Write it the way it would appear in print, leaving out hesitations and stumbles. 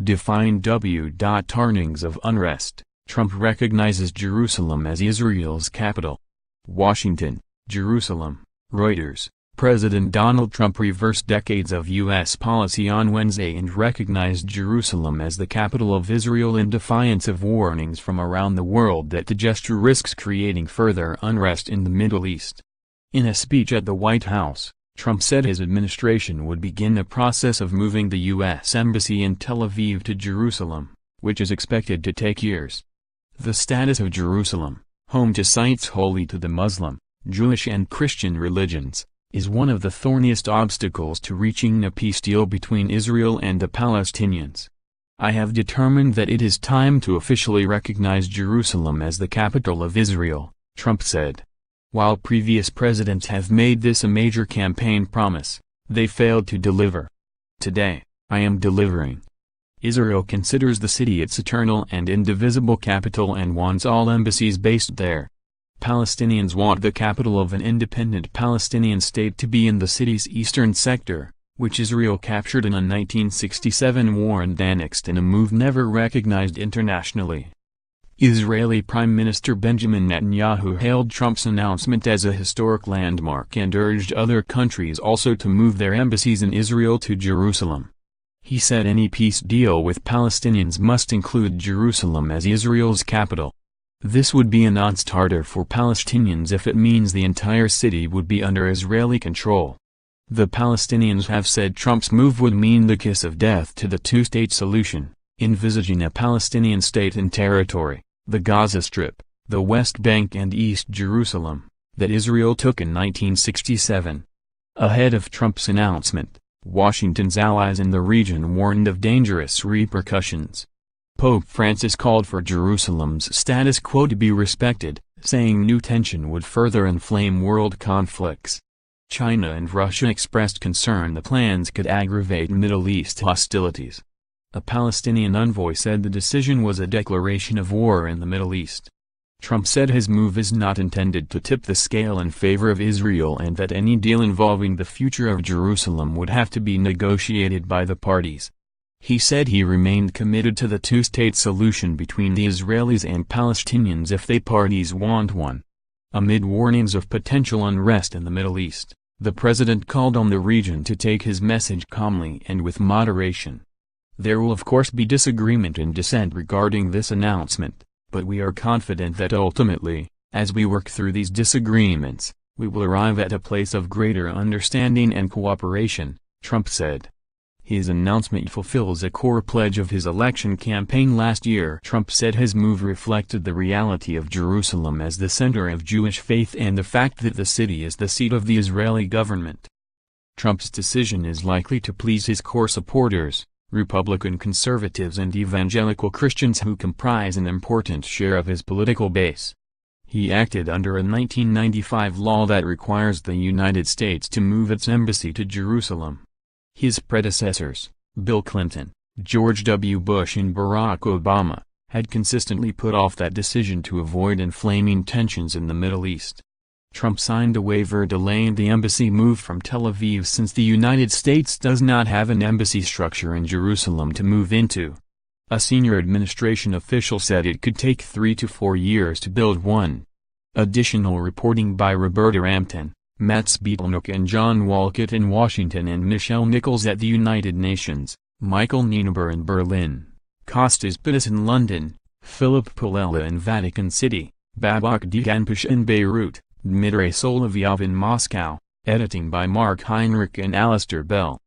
Defying w.arnings of unrest, Trump recognizes Jerusalem as Israel's capital. Washington, Jerusalem, Reuters. President Donald Trump reversed decades of U.S. policy on Wednesday and recognized Jerusalem as the capital of Israel in defiance of warnings from around the world that the gesture risks creating further unrest in the Middle East. In a speech at the White House, Trump said his administration would begin the process of moving the U.S. Embassy in Tel Aviv to Jerusalem, which is expected to take years. The status of Jerusalem, home to sites holy to the Muslim, Jewish and Christian religions, is one of the thorniest obstacles to reaching a peace deal between Israel and the Palestinians. I have determined that it is time to officially recognize Jerusalem as the capital of Israel, Trump said. While previous presidents have made this a major campaign promise, they failed to deliver. Today, I am delivering. Israel considers the city its eternal and indivisible capital and wants all embassies based there. Palestinians want the capital of an independent Palestinian state to be in the city's eastern sector, which Israel captured in a 1967 war and annexed in a move never recognized internationally. Israeli Prime Minister Benjamin Netanyahu hailed Trump's announcement as a historic landmark and urged other countries also to move their embassies in Israel to Jerusalem. He said any peace deal with Palestinians must include Jerusalem as Israel's capital. This would be a non-starter for Palestinians if it means the entire city would be under Israeli control. The Palestinians have said Trump's move would mean the kiss of death to the two-state solution, envisaging a Palestinian state and territory, the Gaza Strip, the West Bank and East Jerusalem, that Israel took in 1967. Ahead of Trump's announcement, Washington's allies in the region warned of dangerous repercussions. Pope Francis called for Jerusalem's status quo to be respected, saying new tension would further inflame world conflicts. China and Russia expressed concern the plans could aggravate Middle East hostilities. A Palestinian envoy said the decision was a declaration of war in the Middle East. Trump said his move is not intended to tip the scale in favor of Israel and that any deal involving the future of Jerusalem would have to be negotiated by the parties. He said he remained committed to the two-state solution between the Israelis and Palestinians if they parties want one. Amid warnings of potential unrest in the Middle East, the president called on the region to take his message calmly and with moderation. There will of course be disagreement and dissent regarding this announcement, but we are confident that ultimately, as we work through these disagreements, we will arrive at a place of greater understanding and cooperation, Trump said. His announcement fulfills a core pledge of his election campaign last year. Trump said his move reflected the reality of Jerusalem as the center of Jewish faith and the fact that the city is the seat of the Israeli government. Trump's decision is likely to please his core supporters, Republican conservatives and evangelical Christians who comprise an important share of his political base. He acted under a 1995 law that requires the United States to move its embassy to Jerusalem. His predecessors, Bill Clinton, George W. Bush and Barack Obama, had consistently put off that decision to avoid inflaming tensions in the Middle East. Trump signed a waiver delaying the embassy move from Tel Aviv since the United States does not have an embassy structure in Jerusalem to move into. A senior administration official said it could take 3 to 4 years to build one. Additional reporting by Roberta Rampton, Matt Spietelnook and John Walcott in Washington and Michelle Nichols at the United Nations, Michael Niebuhr in Berlin, Kostas Pittas in London, Philip Palella in Vatican City, Babak Diganpash in Beirut, Dmitry Solovyov in Moscow, editing by Mark Heinrich and Alistair Bell.